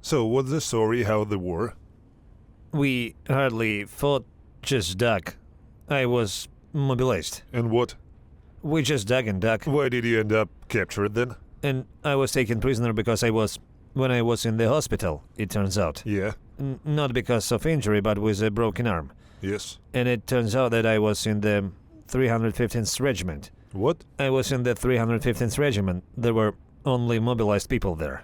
So, what's the story? How the war? We hardly fought, just dug. I was mobilized. And what? We just dug and dug. Why did you end up captured then? And I was taken prisoner because when I was in the hospital, it turns out. Yeah. Not because of injury, but with a broken arm. Yes. And it turns out that I was in the 315th Regiment. What? I was in the 315th Regiment. There were only mobilized people there.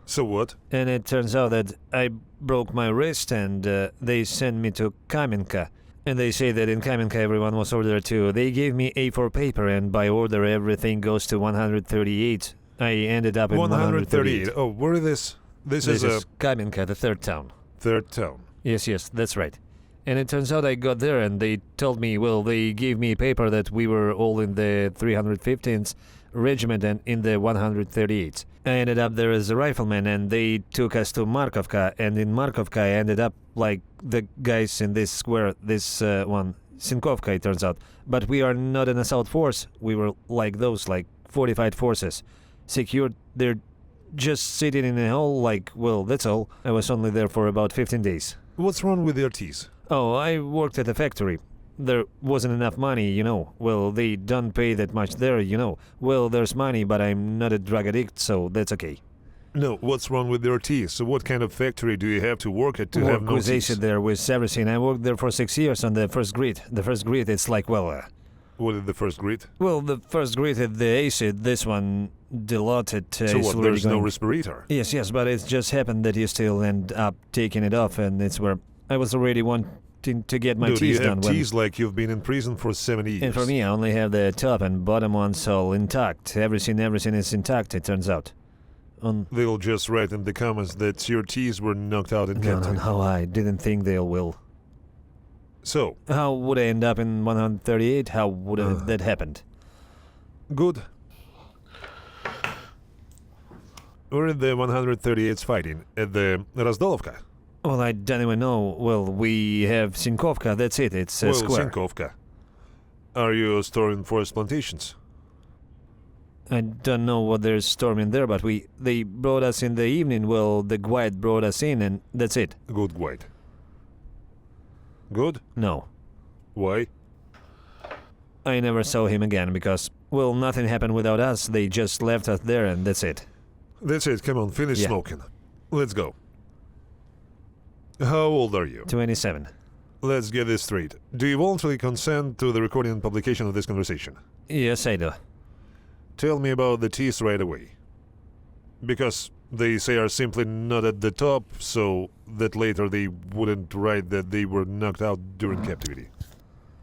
So what? And it turns out that I broke my wrist and they sent me to Kamenka. And they say that in Kamenka everyone was ordered to. They gave me A4 paper and by order everything goes to 138. I ended up in 138. Oh, where is this? This is Kamenka, the third town. Third town. Yes, that's right. And it turns out I got there and they told me, well, they gave me a paper that we were all in the 315th Regiment and in the 138th. I ended up there as a rifleman and they took us to Markovka, and in Markovka I ended up like the guys in this square, this one, Sinkovka it turns out. But we are not an assault force, we were like those, like fortified forces. Secured, they're just sitting in a hole like, well, that's all. I was only there for about 15 days. What's wrong with your teeth? Oh, I worked at a factory. There wasn't enough money, you know. Well, they don't pay that much there, you know. Well, there's money, but I'm not a drug addict, so that's okay. No, what's wrong with your teeth? So what kind of factory do you have to work at to have no teeth? Acid there with everything. I worked there for 6 years on the first grid. The first grid, it's like, well... what is the first grid? Well, the first grid had the acid, this one, dilated. So what, there's no respirator? Yes, but it just happened that you still end up taking it off, and it's where I was already wanting to get my teeth done. You have teeth like you've been in prison for 70 years. And for me, I only have the top and bottom ones all intact. Everything is intact, it turns out. They'll just write in the comments that your teeth were knocked out in captivity. No, I didn't think they will. So? How would I end up in 138? How would that happened? Good. We're in the 138th fighting, at the Razdolovka. Well, I don't even know. Well, we have Sinkovka, that's it, it's a square. Sinkovka. Are you storing forest plantations? I don't know what there's storming there, but they brought us in the evening. Well, the guide brought us in, and that's it. Good guide. Good? No. Why? I never saw him again because, well, nothing happened without us. They just left us there, and that's it. That's it. Come on, finish smoking. Let's go. How old are you? 27. Let's get this straight. Do you voluntarily consent to the recording and publication of this conversation? Yes, I do. Tell me about the teeth right away. Because they say are simply not at the top, so that later they wouldn't write that they were knocked out during captivity.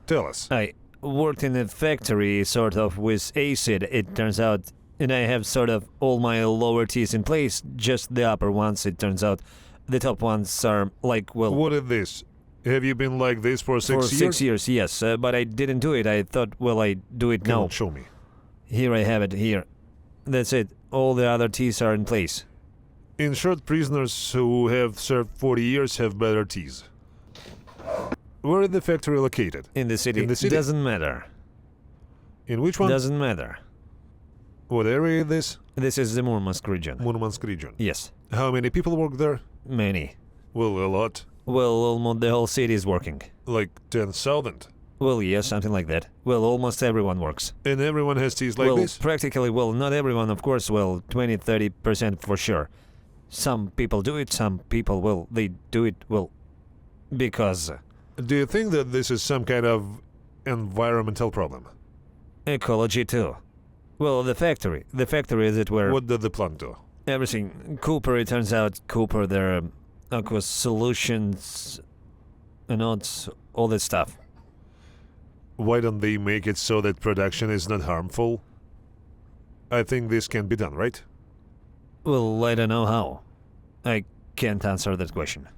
Tell us. I worked in a factory, sort of, with acid, it turns out, and I have sort of all my lower teeth in place, just the upper ones, it turns out. The top ones are like, well... What is this? Have you been like this for 6 years? For 6 years, yes, but I didn't do it. I thought, well, I do it now. Come on, show me. Here I have it, here. That's it. All the other teeth are in place. In short, prisoners who have served 40 years have better teeth. Where is the factory located? In the city. In the city? Doesn't matter. In which one? Doesn't matter. What area is this? This is the Murmansk region. Murmansk region. Yes. How many people work there? Many. Well, a lot. Well, almost the whole city is working. Like 10,000? Well, yes, something like that. Well, almost everyone works. And everyone has teeth like this? Well, practically, well, not everyone, of course, well, 20-30% for sure. Some people do it, some people, well, they do it, well, because... Do you think that this is some kind of environmental problem? Ecology, too. Well, the factory is it where... What did the plant do? Everything. Cooper, it turns out, Cooper, their aqua solutions, anodes, all that stuff. Why don't they make it so that production is not harmful? I think this can be done, right? Well, I don't know how. I can't answer that question.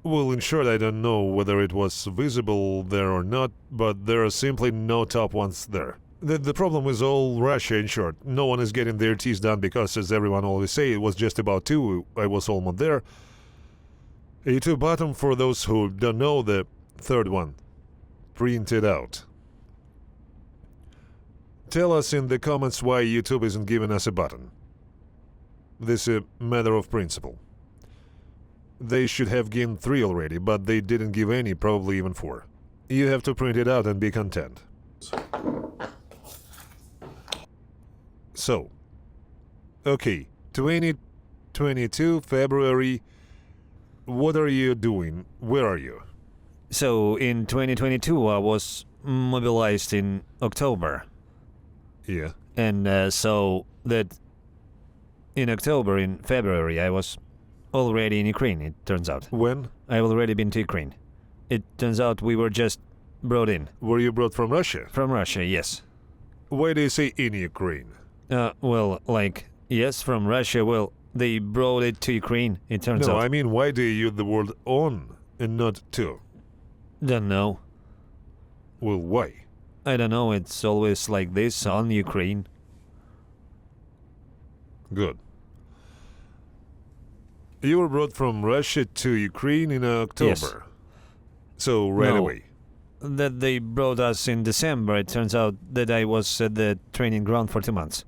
Well, in short, I don't know whether it was visible there or not, but there are simply no top ones there. The problem is all Russia, in short. No one is getting their teeth done because, as everyone always say, it was just about 2. I was almost there. A2 bottom, for those who don't know, the third one. Printed out. Tell us in the comments why YouTube isn't giving us a button. This is a matter of principle. They should have given 3 already, but they didn't give any, probably even 4. You have to print it out and be content. So, okay, 2022 February, what are you doing? Where are you? So in 2022, I was mobilized in October. Yeah. And so that in October, in February, I was already in Ukraine, it turns out. When? I've already been to Ukraine. It turns out we were just brought in. Were you brought from Russia? From Russia, yes. Why do you say in Ukraine? Well, like, yes, from Russia. Well, they brought it to Ukraine, it turns No, out. I mean, why do you use the word on and not to? Don't know. Well, why? I don't know, it's always like this on Ukraine. Good. You were brought from Russia to Ukraine in October. Yes. So right No. away. That they brought us in December, it turns out that I was at the training ground for 2 months.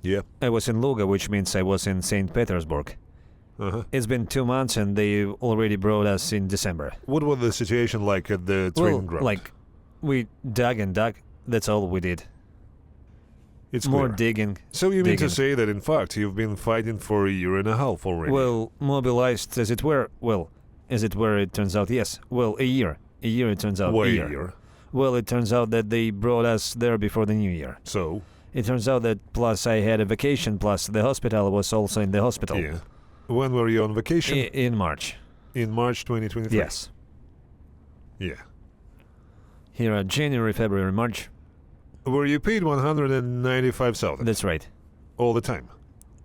Yeah. I was in Luga, which means I was in St. Petersburg. Uh-huh. It's been 2 months and they already brought us in December. What was the situation like at the training ground? Like, we dug and dug, that's all we did. It's More clear. digging. So you mean to digging. say that in fact you've been fighting for a year and a half already? Well, mobilized as it were. Well, as it were, it turns out, yes. Well, a year. A year, it turns out. Why a a year. year? Well, it turns out that they brought us there before the New Year. So? It turns out that plus I had a vacation, plus the hospital was also in the hospital. Yeah. When were you on vacation? In March. In March 2023? Yes. Yeah. Here are January, February, March. Were you paid 195,000 That's right. all the time?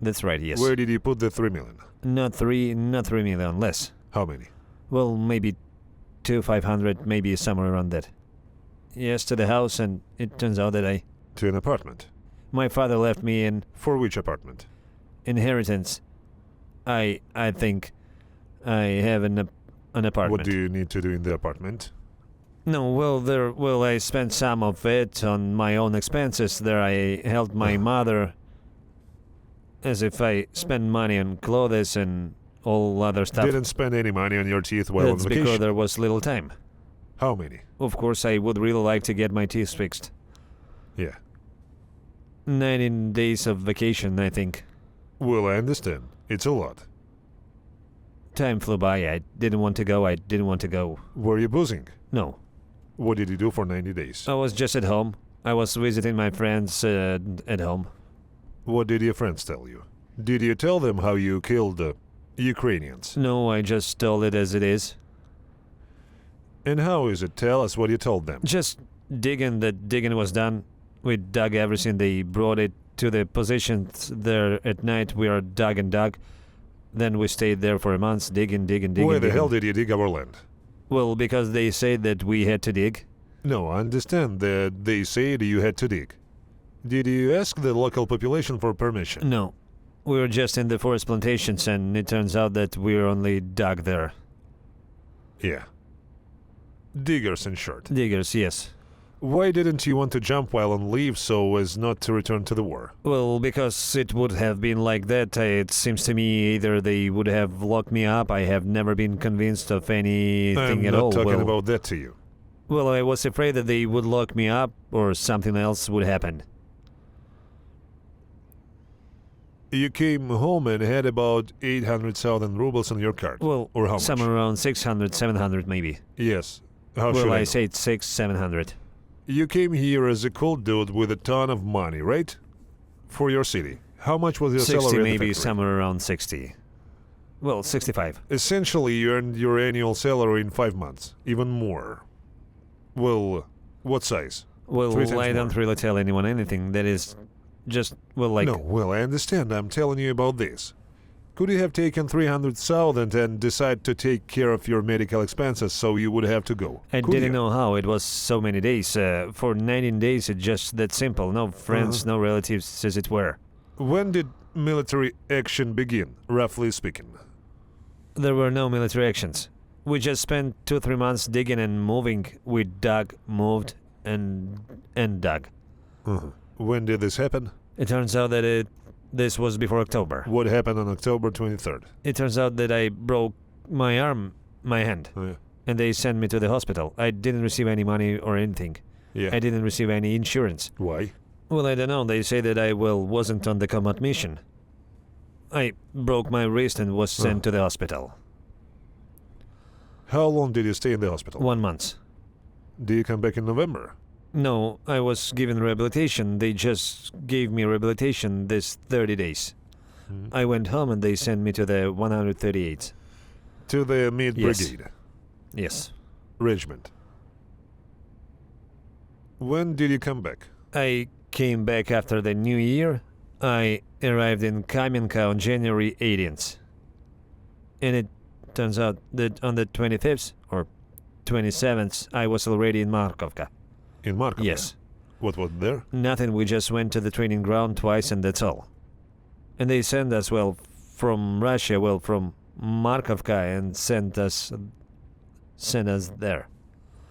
That's right, yes. Where did you put the 3 million? Not 3 million, less. How many? Well, maybe 500, maybe somewhere around that. Yes, to the house, and it turns out that To an apartment. my father left me an For which apartment? inheritance. I think I have an apartment. What do you need to do in the apartment? No, well, I spent some of it on my own expenses. There I helped my mother as if I spent money on clothes and all other stuff. Didn't spend any money on your teeth while That's on because vacation? there was little time. How many? Of course, I would really like to get my teeth fixed. Yeah. 19 days of vacation, I think. Well, I understand. It's a lot. Time flew by. I didn't want to go. Were you boozing? No. What did you do for 90 days? I was just at home. I was visiting my friends at home. What did your friends tell you? Did you tell them how you killed the Ukrainians? No, I just told it as it is. And how is it? Tell us what you told them. Just digging. The digging was done. We dug everything. They brought it to the positions there at night. We are dug and dug. Then we stayed there for a month, digging. Why the hell did you dig our land? Well, because they said that we had to dig. No, I understand that they said you had to dig. Did you ask the local population for permission? No. We were just in the forest plantations, and it turns out that we were only dug there. Yeah. Diggers, in short. Diggers, yes. Why didn't you want to jump while on leave so as not to return to the war? Well, because it would have been like that. It seems to me either they would have locked me up. I have never been convinced of anything I'm at not all. talking about that to you. Well, I was afraid that they would lock me up or something else would happen. You came home and had about 800,000 rubles on your card. Well, or how much? somewhere around 600, 700 maybe. Yes. How Well, should I I know? said 600, 700. You came here as a cool dude with a ton of money, right? For your city. How much was your 60 salary at the maybe, factory? somewhere around 60. Well, 65. Essentially, you earned your annual salary in 5 months. Even more. Well, what size? Well, 3 times I don't more. really tell anyone anything. That is just, well, like... No, well, I understand. I'm telling you about this. Could you have taken 300,000 and decide to take care of your medical expenses so you would have to go? I Could didn't you? know how. It was so many days. For 19 days, it's just that simple. No friends, no relatives, as it were. When did military action begin, roughly speaking? There were no military actions. We just spent 2-3 months digging and moving. We dug, moved, and dug. When did this happen? It turns out that This was before October. What happened on October 23rd? It turns out that I broke my arm, my hand, Oh, yeah. and they sent me to the hospital. I didn't receive any money or anything. Yeah. I didn't receive any insurance. Why? Well, I don't know. They say that I wasn't on the combat mission. I broke my wrist and was sent to the hospital. How long did you stay in the hospital? 1 month. Did you come back in November? No, I was given rehabilitation. They just gave me rehabilitation this 30 days. Mhm. I went home and they sent me to the 138. To the Mid Yes. Brigade Yes. Regiment. When did you come back? I came back after the New Year. I arrived in Kamenka on January 18th. And it turns out that on the 25th or 27th, I was already in Markovka. In Markov? Yes. What was there? Nothing, we just went to the training ground twice and that's all. And they sent us, from Russia, from Markovka, and sent us there.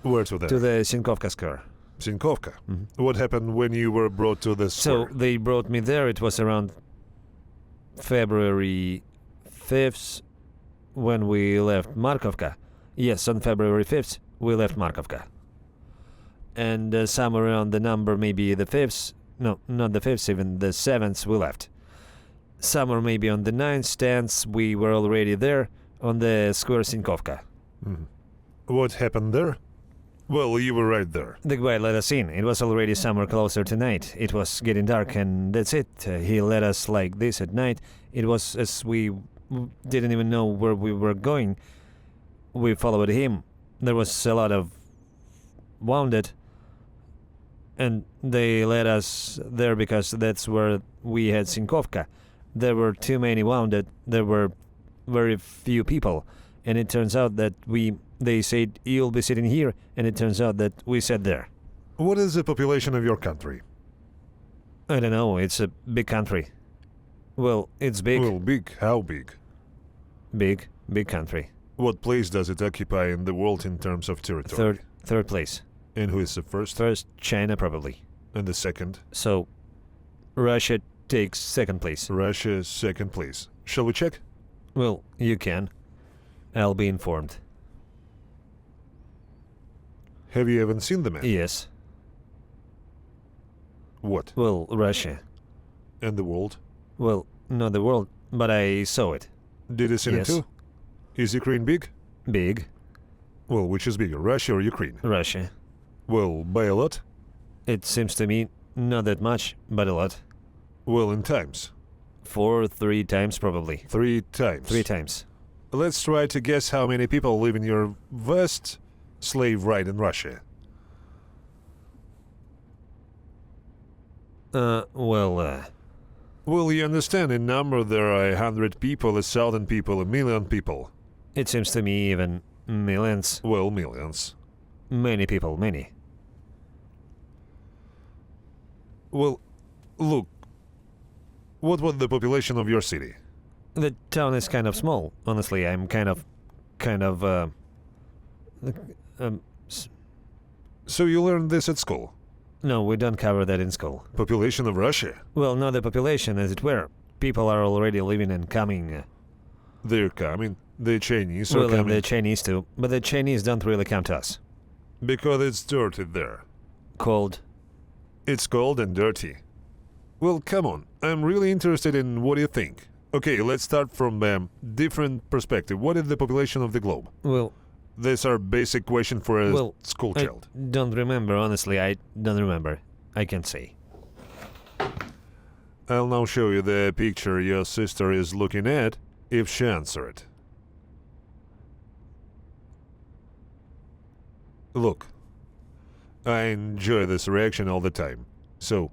Where to there? To the Sinkovka square. Sinkovka. Mhm. What happened when you were brought to the So square? they brought me there. It was around February 5th when we left Markovka. Yes, on February 5th we left Markovka. And somewhere around the number, maybe the 5th, no, not the 5th, even the 7th, we left. Somewhere maybe on the 9th, 10th, we were already there on the square Sinkovka. Mhm. What happened there? Well, you were right there. The guy let us in. It was already somewhere closer to night. It was getting dark, and that's it. He let us like this at night. It was as we didn't even know where we were going. We followed him. There was a lot of wounded, and they led us there because that's where we had Sinkovka. There were too many wounded. There were very few people, and it turns out that they said you'll be sitting here, and it turns out that we sat there. What is the population of your country? I don't know. It's a big country. Well, it's big, Well, big. How big? big country. What place does it occupy in the world in terms of territory? Third place. And who is the first? First, China probably. And the second? So, Russia takes second place. Russia, second place. Shall we check? Well, you can. I'll be informed. Have you even seen the map? Yes. What? Well, Russia. And the world? Well, not the world, but I saw it. Did you see Yes. it too? Is Ukraine big? Big. Well, which is bigger, Russia or Ukraine? Russia. Well, by a lot? It seems to me not that much, but a lot. Well, in times. 3 times probably. 3 times. 3 times. Let's try to guess how many people live in your vast slave ride in Russia. Well, you understand, in number there are 100 people, 1,000 people, 1,000,000 people. It seems to me even millions. Well, millions. Many people, many. Well, look, what was the population of your city? The town is kind of small. Honestly, I'm kind of, So you learned this at school? no, we don't cover that in school. Population of Russia? Well, not the population, as it were. People are already living and coming. They're coming. The Chinese are Well, and coming. the Chinese too. But the Chinese don't really come to us. Because it's dirty there. Cold. It's cold and dirty. Well, come on. I'm really interested in what you think. Okay, let's start from a different perspective. What is the population of the globe? Well, These are basic question for a Well, school I child. don't remember, honestly. I don't remember. I can't say. I'll now show you the picture your sister is looking at if she answers it. Look, I enjoy this reaction all the time. So,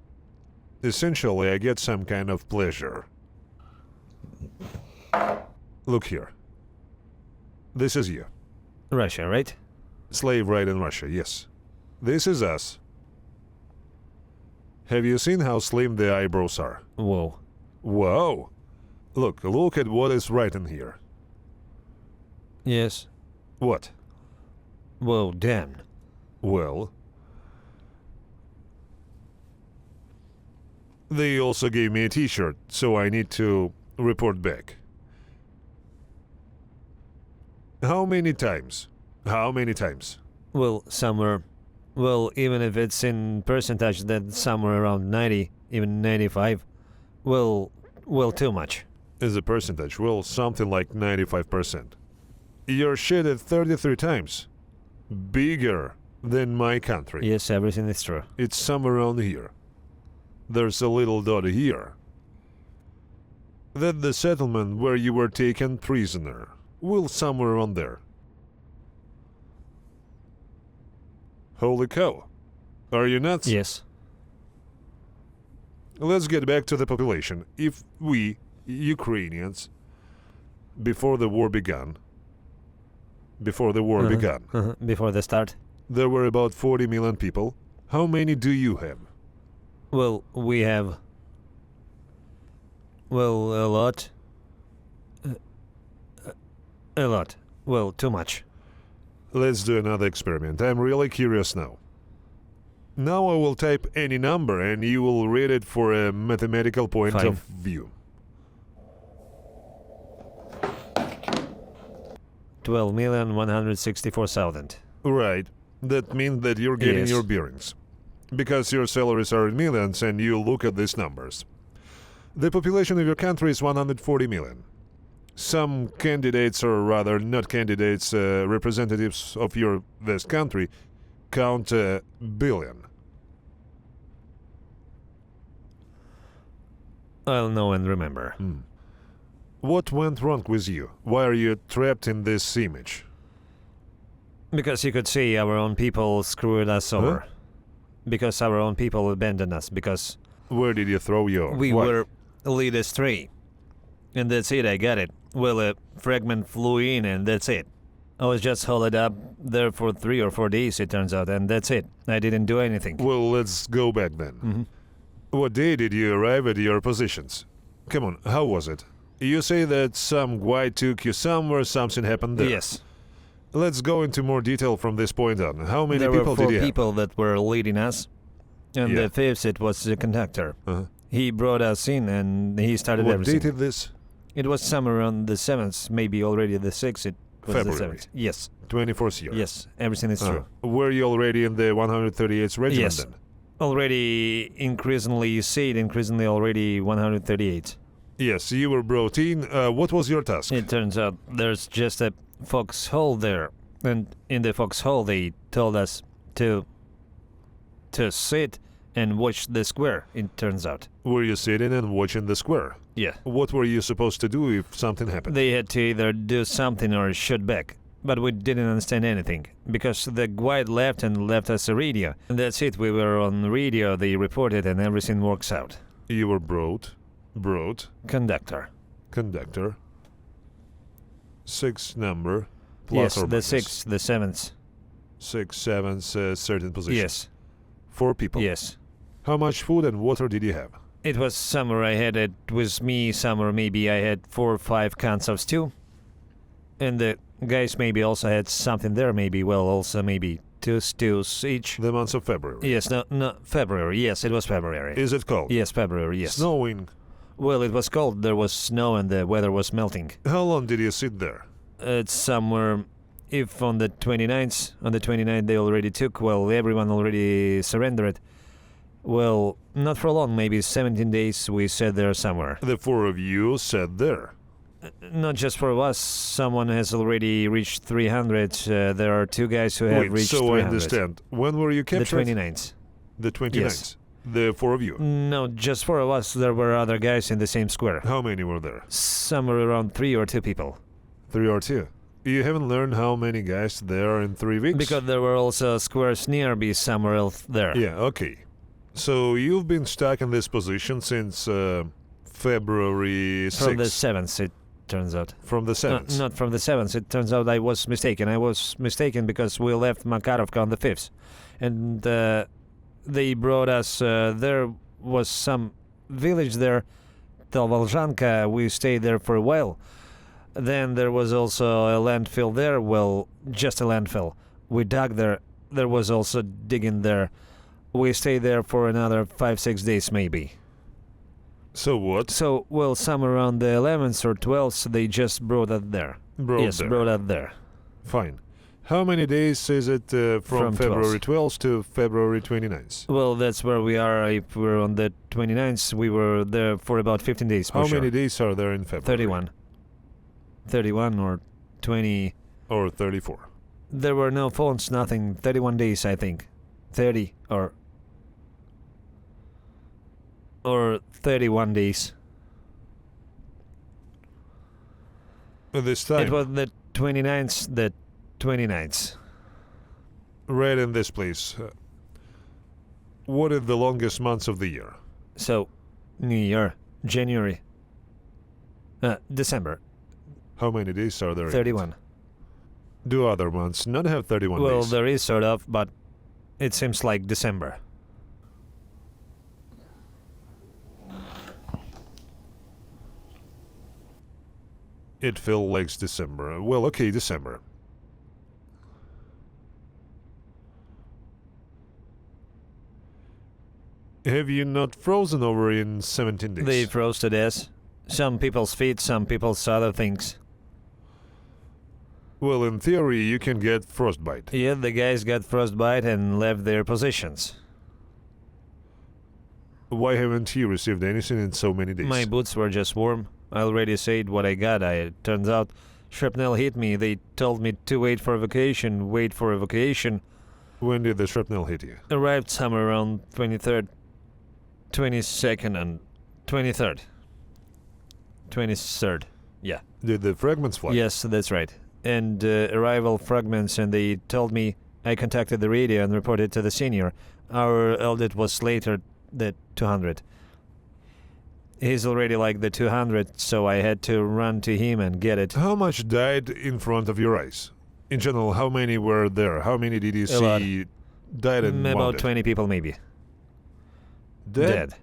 essentially, I get some kind of pleasure. Look here. This is you. Russia, right? Slave ride in Russia, yes. This is us. Have you seen how slim the eyebrows are? Whoa. Wow! Look at what is right in here. Yes. What? Whoa, damn. They also gave me a t-shirt, so I need to report back. How many times? How many times? Well, somewhere. Well, even if it's in percentage, then somewhere around 90, even 95. Well, too much. As a percentage, well, something like 95%. You're shitted 33 times. Bigger than my country. Yes, everything is true. It's somewhere around here. There's a little dot here. That the settlement where you were taken prisoner. Well, somewhere around there. Holy cow. Are you nuts? Yes. Let's get back to the population. If we, Ukrainians, before the war began, before the start. there were about 40 million people. How many do you have? Well, we have... Well, a lot. A lot. Well, too much. Let's do another experiment. I'm really curious now. Now I will type any number and you will read it for a mathematical point Fine. of view. 12,164,000. Right. That means that you're getting Yes. your bearings. Because your salaries are in millions and you look at these numbers. The population of your country is 140 million. Some candidates, or rather not candidates, representatives of your vast country, count a billion. I'll know and remember. What went wrong with you? Why are you trapped in this image? Because you could see our own people screwed us over. Huh? Because our own people abandoned us. Because Where did you throw your... we Why? were led astray. And that's it, I got it. Well, a fragment flew in and that's it. I was just holed up there for 3 or 4 days, it turns out, and that's it. I didn't do anything. Well, let's go back then. What day did you arrive at your positions? Come on, how was it? You say that some guy took you somewhere, something happened there. Yes. Let's go into more detail from this point on. How many There people were 4 did you people that were leading us. And Yeah. the fifth, it was the conductor. have? Uh-huh. He brought us in and he started What everything. date is this? It was somewhere on the 7th, maybe already the 6th. It was February. the 7th. Yes. 24th year. Yes, everything is true. Were you already in the 138th regiment Yes. then? Already increasingly, you see it, increasingly already 138. Yes, you were brought in. What was your task? It turns out there's just a Foxhole there. And in the Foxhole they told us to sit and watch the square, it turns out. Were you sitting and watching the square? Yeah. What were you supposed to do if something happened? They had to either do something or shoot back. But we didn't understand anything, because the guide left and left us a radio. And that's it, we were on radio, they reported and everything works out. You were brought, Conductor. conductor, 6 number, plus Yes, or the minus. 6th, the 7th. 6, 7, certain position. Yes, 4 people. yes. How much food and water did you have? It was summer, I had it with me, summer maybe I had 4 or 5 cans of stew. And the guys maybe also had something there, maybe, well, also maybe 2 stews each. The month of February. Yes, no, February, yes, it was February. Is it cold? Yes, February, yes. Snowing. Well, it was cold, there was snow and the weather was melting. How long did you sit there? It's somewhere, if on the 29th they already took, well, everyone already surrendered. Well, not for long, maybe 17 days we sat there somewhere. The 4 of you sat there. Not just for us, someone has already reached 300. There are 2 guys who have Wait, reached so 300. I understand. When were you The captured? 29th. The 29th. Yes. The 4 of you. No, just 4 of us. There were other guys in the same square. How many were there? Somewhere around 3 or 2 people. 3 or 2. You haven't learned how many guys there are in 3 weeks? Because there were also squares nearby somewhere else there. Yeah, okay. So you've been stuck in this position since February 6th. From the 7th, it turns out. From the 7th. Not from the 7th. It turns out I was mistaken. I was mistaken because we left Makarovka on the 5th. And they brought us, there was some village there, Volzhanka. We stayed there for a while. Then there was also a landfill there. Well, just a landfill. We dug there. There was also digging there. We stayed there for another 5-6 days maybe. So what? So, well, somewhere around the 11th or 12th, they just brought us there. Brought us there. Fine. How many days is it from February 12th to February 29th? Well, that's where we are. If we're on the 29th, we were there for about 15 days. How many days are there in February? 31. 31 or 20. Or 34? There were no phones, nothing. 31 days, I think. 30 or 31 days. This time? It was the 29th. Right in this place. What are the longest months of the year? So, New Year, January, December. How many days are there? 31. Do other months not have 31 Well, days? there is sort of, but it seems like December. It feels like December. Well, okay, December. Have you not frozen over in 17 days? They froze to death. Some people's feet, some people's other things. Well, in theory, you can get frostbite. Yeah, the guys got frostbite and left their positions. Why haven't you received anything in so many days? My boots were just warm. I already said what I got. It turns out shrapnel hit me. They told me to wait for evacuation. When did the shrapnel hit you? Arrived somewhere around 23rd, 22nd, and 23rd. 23rd, yeah. Did the fragments fly? Yes, that's right. And arrival fragments, and they told me I contacted the radio and reported to the senior. Our eldest was later the 200. He's already like the 200, so I had to run to him and get it. How much died in front of your eyes? In general, how many were there? How many did you see died and About wounded? 20 people maybe. Dead?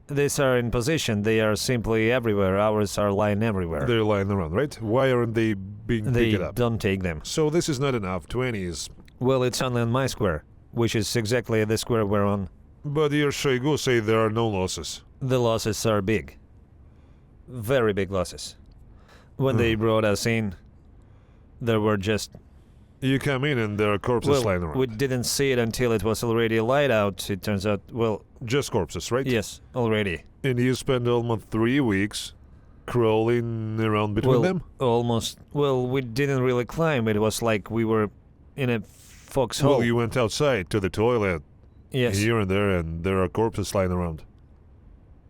These are in position. They are simply everywhere. Ours are lying everywhere. They're lying around, right? Why aren't they being They picked up? don't take them. So this is not enough. 20 is... Well, it's only on my square, which is exactly the square we're on. But your Shoigu say there are no losses. The losses are big. Very big losses. When they brought us in, there were just... You come in and there are corpses lying around. we didn't see it until it was already light out. It turns out, well... Just corpses, right? Yes, already. And you spent almost 3 weeks crawling around between them? Almost. Well, we didn't really climb. It was like we were in a foxhole. Well, you went outside to the toilet, Yes. here and there are corpses lying around.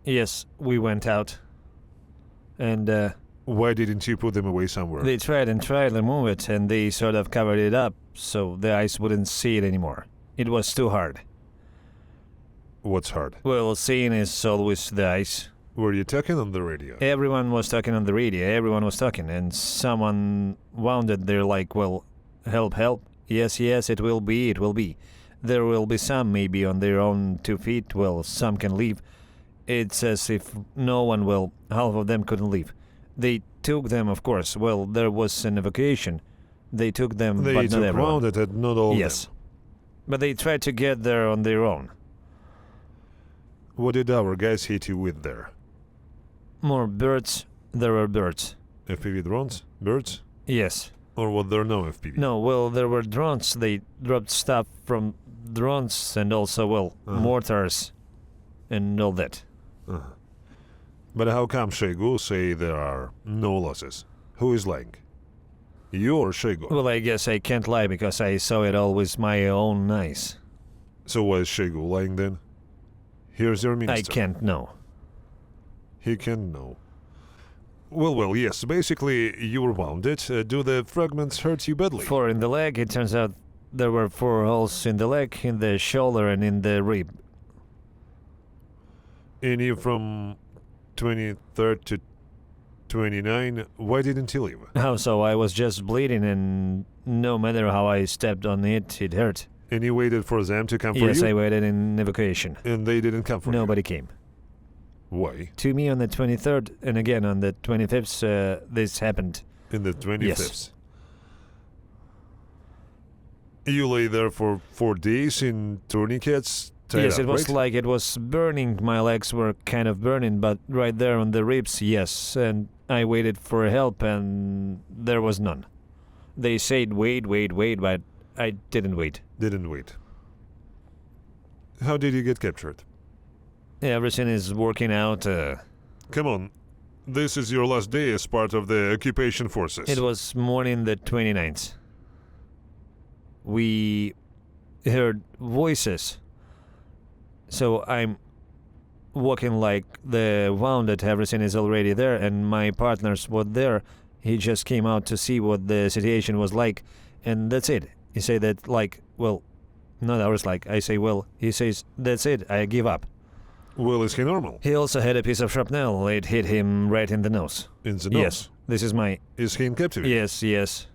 Yes, we went out. And Why didn't you put them away somewhere? they tried to move it, and they sort of covered it up so the eyes wouldn't see it anymore. It was too hard. What's hard? Well, seeing is always the eyes. Were you talking on the radio? Everyone was talking on the radio. Everyone was talking, and someone wounded. They're like, well, help, help. Yes, yes, it will be, it will be. There will be some maybe on their own 2 feet. Well, some can leave. It's as if no one will. Half of them couldn't leave. They took them, of course. Well, there was an evacuation. They took them, They but not took everyone. rounded and not all Yes. of them. But they tried to get there on their own. What did our guys hit you with there? More birds. There were birds. FPV drones? Birds? Yes. Or were there no FPV? No, well, there were drones. They dropped stuff from drones and also, well, mortars and all that. But how come Shoigu say there are no losses? Who is lying? You or Shoigu? Well, I guess I can't lie because I saw it all with my own eyes. So why is Shoigu lying then? Here's your minister. I can't know. He can know. Well, yes. Basically, you were wounded. Do the fragments hurt you badly? 4 in the leg. It turns out there were 4 holes in the leg, in the shoulder, and in the rib. And you from 23rd to 29, why didn't you leave? How so? I was just bleeding, and no matter how I stepped on it, it hurt. And you waited for them to come for Yes, you? I waited in evacuation. And they didn't come for Nobody came. you? Why? To me on the 23rd, and again on the 25th, this happened. In the 25th? Yes. You lay there for 4 days in tourniquets tied Yes, up, it was right? like it was burning. My legs were kind of burning, but right there on the ribs, yes. And I waited for help, and there was none. They said, wait, but I didn't wait. Didn't wait. How did you get captured? Everything is working out. Come on. This is your last day as part of the occupation forces. It was morning the 29th. We heard voices. So I'm walking like the wounded, everything is already there, and my partners were there. He just came out to see what the situation was like, and that's it. He said that, like, well, not ours, like, I say, well, he says, that's it, I give up. Well, is he normal? He also had a piece of shrapnel, it hit him right in the nose. In the nose? Yes, this is my... Is he in captivity? Yes.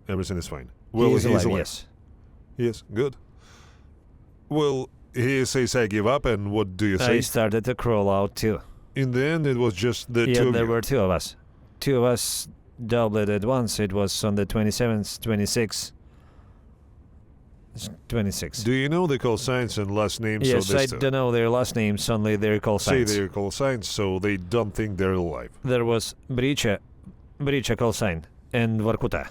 Everything is fine. Well, He is alive, alive. yes. Yes, good. Well, he says I give up, and what do you say? I started to crawl out too. In the end, it was just the two Yeah, of there you. were two of us. Two of us doubled at once. It was on the 27th, 26th. 26. Do you know the call signs and last names Yes, of I these two? don't know their last names, only their call Say signs. their call signs so they don't think they're alive. There was Bricha call sign, and Vorkuta.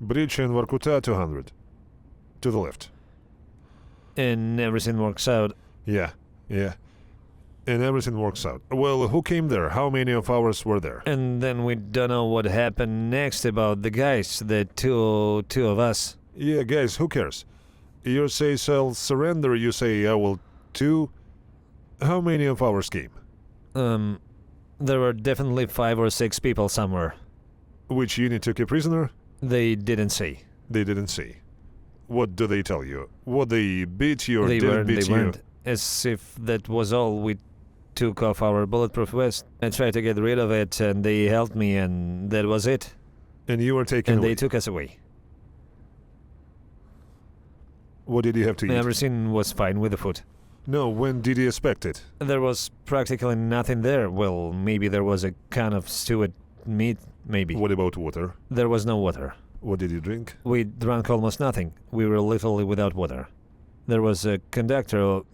Bridge and Vorkuta 200. To the left. And everything works out. Yeah. And everything works out. Well, who came there? How many of ours were there? And then we don't know what happened next about the guys, the two of us. Yeah, guys, who cares? You say I'll surrender, you say I will too. How many of ours came? There were definitely 5 or 6 people somewhere. Which unit took a prisoner? They didn't say. They didn't say. What do they tell you? What, they beat you or They didn't beat they you? weren't. As if that was all, we took off our bulletproof vest. I tried to get rid of it, and they helped me, and that was it. And you were taken And away. they took us away. What did you have to eat? Everything was fine with the food. No, when did you expect it? There was practically nothing there. Well, maybe there was a can of stewed meat, maybe. What about water? There was no water. What did you drink? We drank almost nothing. We were literally without water. There was a conductor, or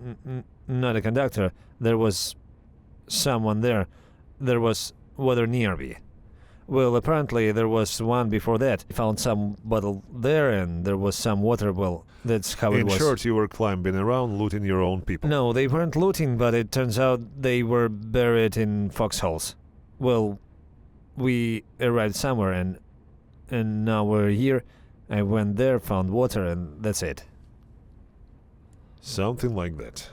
not a conductor, there was someone there. There was water near me. Well, apparently there was one before that. I found some bottle there, and there was some water. Well, that's how it In was. short, you were climbing around looting your own people. No, they weren't looting, but it turns out they were buried in foxholes. Well, we arrived somewhere, and now we're here. I went there, found water, and that's it. Something like that.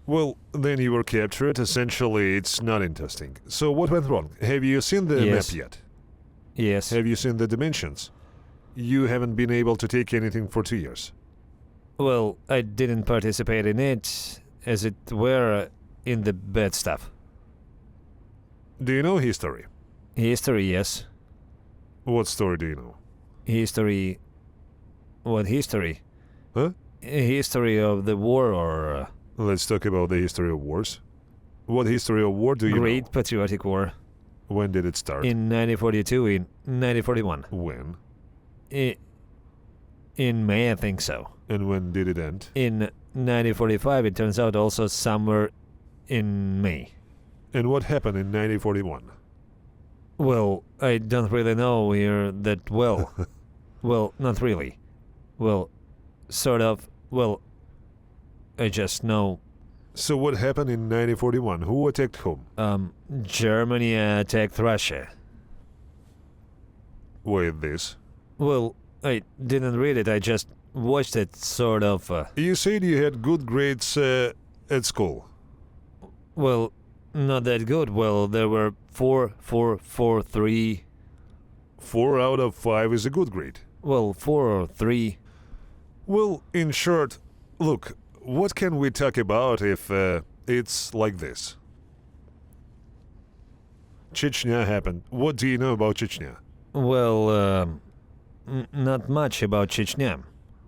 Well, then you were captured. Essentially, it's not interesting. So what went wrong? Have you seen the Yes. map yet? Yes. Have you seen the dimensions? You haven't been able to take anything for 2 years. Well, I didn't participate in it, as it were, in the bad stuff. Do you know history? History, yes. What story do you know? History... What history? Huh? History of the war, or... Let's talk about the history of wars. What history of war do you Great know? Patriotic War. When did it start? In 1942, in 1941. When? In May, I think so. And when did it end? In 1945, it turns out also somewhere in May. And what happened in 1941? Well, I don't really know here that well. Well, not really. Well, sort of. Well, I just know. So what happened in 1941? Who attacked whom? Germany attacked Russia. Wait, this. Well, I didn't read it, I just watched it, sort of. You said you had good grades at school. Well, not that good. Well, there were 4, 4, 4, 3. 4 out of 5 is a good grade. Well, 4 or 3. Well, in short, look, what can we talk about if it's like this? Chechnya happened. What do you know about Chechnya? Well, not much about Chechnya.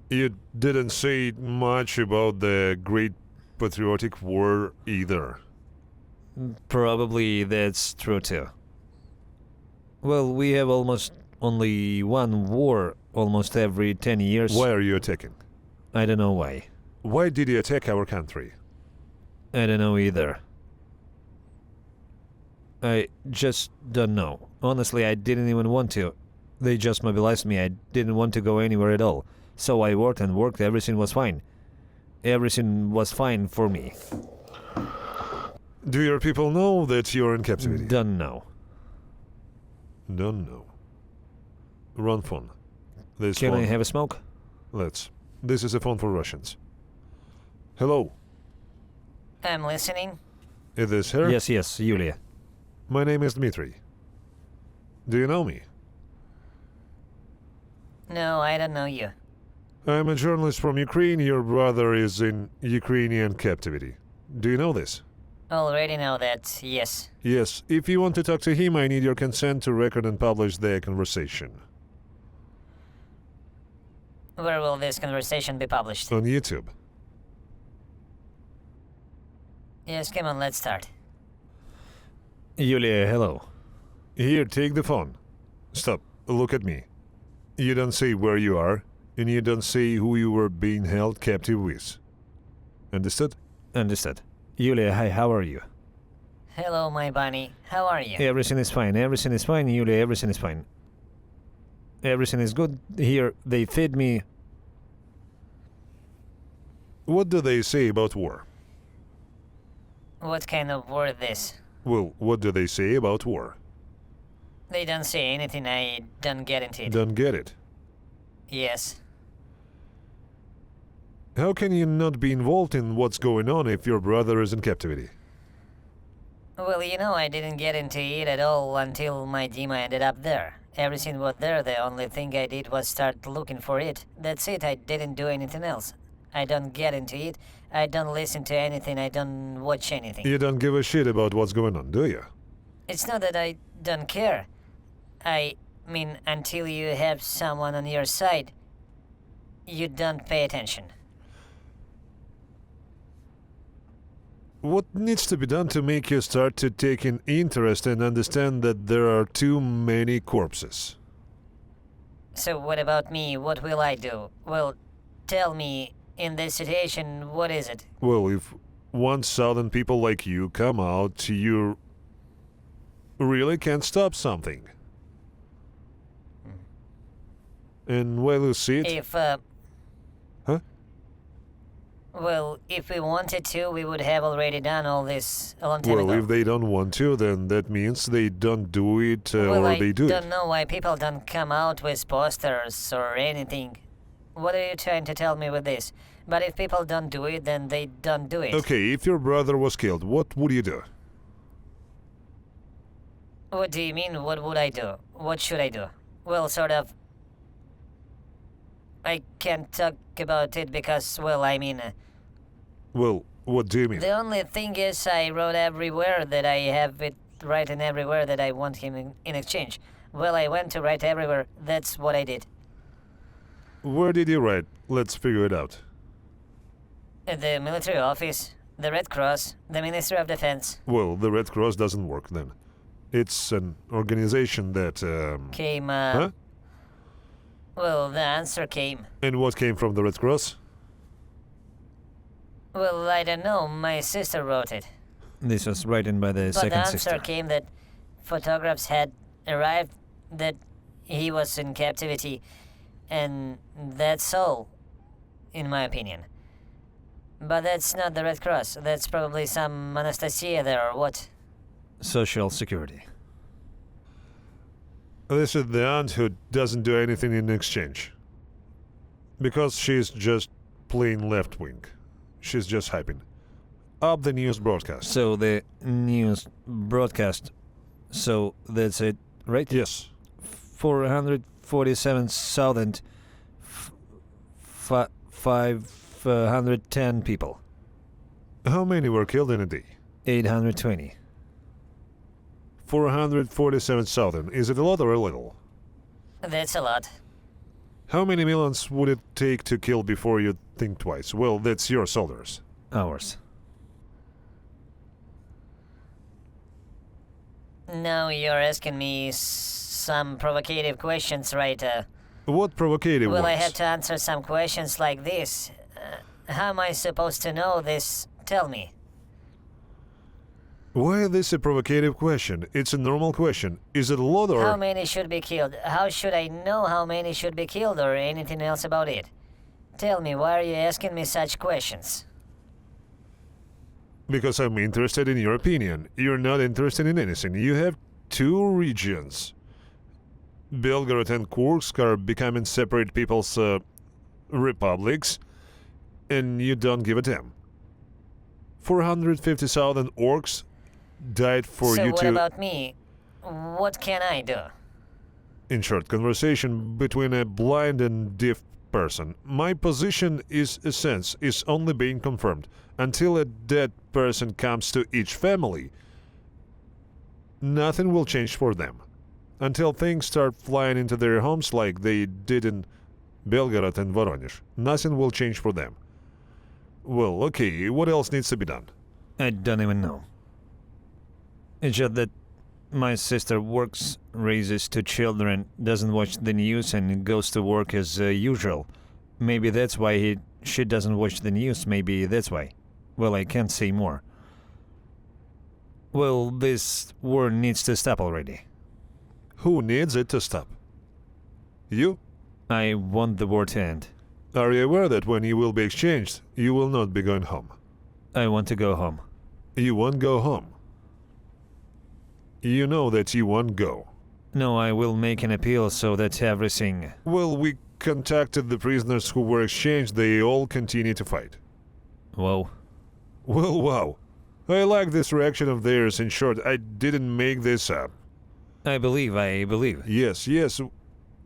You didn't say much about the Great Patriotic War either. Probably that's true too. Well, we have almost only one war almost every 10 years. Why are you attacking? I don't know why. Why did you attack our country? I don't know either. I just don't know. Honestly, I didn't even want to. They just mobilized me. I didn't want to go anywhere at all. So I worked and worked. Everything was fine. Everything was fine for me. Do your people know that you're in captivity? Don't know. Don't know. Run phone. This Can phone. I have a smoke? Let's. This is a phone for Russians. Hello. I'm listening. Is this her? Yes, Yulia. My name is Dmitry. Do you know me? No, I don't know you. I'm a journalist from Ukraine. Your brother is in Ukrainian captivity. Do you know this? Already know that, yes. Yes. If you want to talk to him, I need your consent to record and publish their conversation. Where will this conversation be published? On YouTube. Yes, come on, let's start. Yulia, hello. Here, take the phone. Stop. Look at me. You don't say where you are, and you don't say who you were being held captive with. Understood? Understood. Yulia, hi, how are you? Hello, my bunny. How are you? Everything is fine. Everything is fine, Yulia. Everything is fine. Everything is good. Here, they feed me. What do they say about war? What kind of word this? Well, what do they say about war? They don't say anything, I don't get into it. Don't get it. Yes. How can you not be involved in what's going on if your brother is in captivity? Well, you know, I didn't get into it at all until my Dima ended up there. Everything was there, the only thing I did was start looking for it. That's it, I didn't do anything else. I don't get into it, I don't listen to anything, I don't watch anything. You don't give a shit about what's going on, do you? It's not that I don't care. I mean, until you have someone on your side, you don't pay attention. What needs to be done to make you start to take an interest and understand that there are too many corpses? So what about me? What will I do? Well, tell me, in this situation, what is it? Well, if 1,000 people like you come out, you really can't stop something. And while you see it... If, Huh? Well, if we wanted to, we would have already done all this a long time Well, ago. if they don't want to, then that means they don't do it Well, or I they do don't it. know why people don't come out with posters or anything. What are you trying to tell me with this? But if people don't do it, then they don't do it. Okay, if your brother was killed, what would you do? What do you mean, what would I do? What should I do? Well, sort of... I can't talk about it because, well, I mean... Well, what do you mean? The only thing is I wrote everywhere that I have it written everywhere that I want him in exchange. Well, I went to write everywhere. That's what I did. Where did you write? Let's figure it out. At the military office, the Red Cross, the Ministry of Defense. Well, the Red Cross doesn't work then. It's an organization that, Came, Huh? Well, the answer came. And what came from the Red Cross? Well, I don't know. My sister wrote it. This was written by the But the second answer sister. came that photographs had arrived, that he was in captivity, and that's all, in my opinion. But that's not the Red Cross. That's probably some Anastasia there or what. Social Security. This is the aunt who doesn't do anything in exchange. Because she's just plain left-wing. She's just hyping up the news broadcast. So the news broadcast. So that's it, right? Yes. 447,510 people. How many were killed in a day? 820. 447,000. Is it a lot or a little? That's a lot. How many millions would it take to kill before you think twice? Well, that's your soldiers. Hours. Now you're asking me some provocative questions, right? What provocative Well, I ones? had to answer some questions like this. How am I supposed to know this? Tell me. Why is this a provocative question? It's a normal question. Is it a lot or... How many should be killed? How should I know how many should be killed or anything else about it? Tell me, why are you asking me such questions? Because I'm interested in your opinion. You're not interested in anything. You have two regions. Belgorod and Kursk are becoming separate people's republics, and you don't give a damn. 450,000 orcs died for So you what to... about me? What can I do? In short, conversation between a blind and deaf person. My position is a sense, is only being confirmed. Until a dead person comes to each family, nothing will change for them. Until things start flying into their homes like they did in Belgorod and Voronezh, nothing will change for them. Well, okay, what else needs to be done? I don't even know. It's just that my sister works, raises two children, doesn't watch the news, and goes to work as usual. Maybe that's why she doesn't watch the news, maybe that's why. Well, I can't say more. Well, this war needs to stop already. Who needs it to stop? You? I want the war to end. Are you aware that when you will be exchanged, you will not be going home? I want to go home. You won't go home. You know that you won't go. No, I will make an appeal so that everything... Well, we contacted the prisoners who were exchanged. They all continue to fight. Whoa. Well, wow. I like this reaction of theirs. In short, I didn't make this up. I believe. Yes.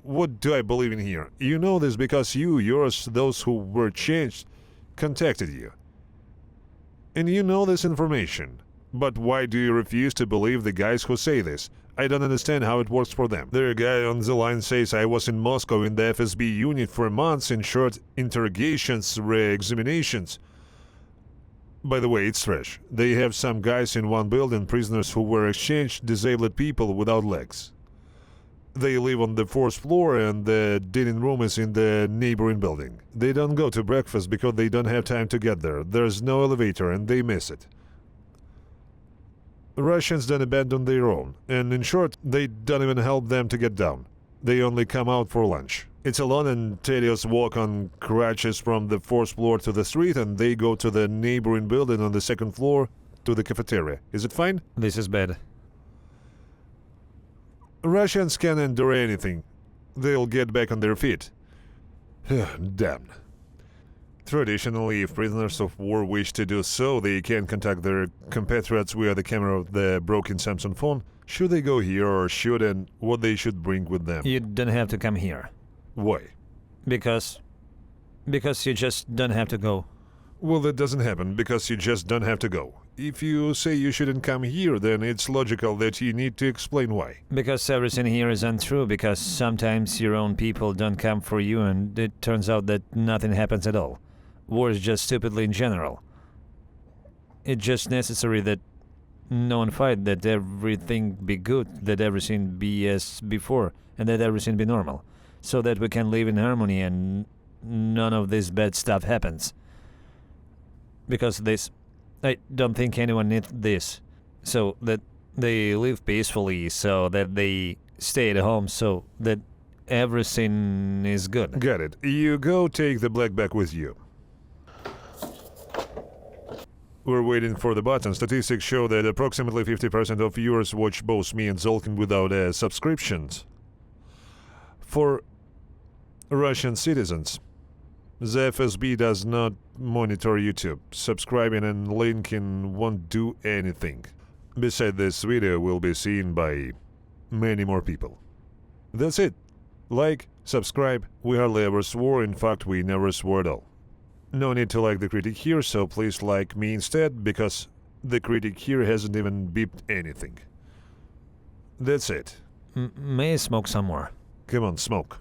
What do I believe in here? You know this because yours, those who were changed, contacted you. And you know this information. But why do you refuse to believe the guys who say this? I don't understand how it works for them. Their guy on the line says I was in Moscow in the FSB unit for months in short interrogations, re-examinations. By the way, it's trash. They have some guys in one building, prisoners who were exchanged, disabled people without legs. They live on the 4th floor and the dining room is in the neighboring building. They don't go to breakfast because they don't have time to get there. There's no elevator and they miss it. Russians don't abandon their own, and in short, they don't even help them to get down. They only come out for lunch. It's a long and tedious walk on crutches from the 4th floor to the street, and they go to the neighboring building on the 2nd floor to the cafeteria. Is it fine? This is bad. Russians can endure anything. They'll get back on their feet. Damn. Traditionally, if prisoners of war wish to do so, they can contact their compatriots via the camera of the broken Samsung phone. Should they go here or should, and what they should bring with them? You don't have to come here. Why? Because you just don't have to go. Well, that doesn't happen because you just don't have to go. If you say you shouldn't come here, then it's logical that you need to explain why. Because everything here is untrue, because sometimes your own people don't come for you and it turns out that nothing happens at all. War is just stupidly in general. It's just necessary that no one fight, that everything be good, that everything be as before, and that everything be normal. So that we can live in harmony and none of this bad stuff happens. Because this, I don't think anyone needs this. So that they live peacefully, so that they stay at home, so that everything is good. Got it. You go take the black bag with you. We're waiting for the button. Statistics show that approximately 50% of viewers watch both me and Zolkin without subscriptions. For Russian citizens, the FSB does not monitor YouTube. Subscribing and linking won't do anything. Besides, this video will be seen by many more people. That's it. Like, subscribe. We hardly ever swore. In fact, we never swore at all. No need to like the critic here, so please like me instead, because the critic here hasn't even beeped anything. That's it. May I smoke some more? Come on, smoke.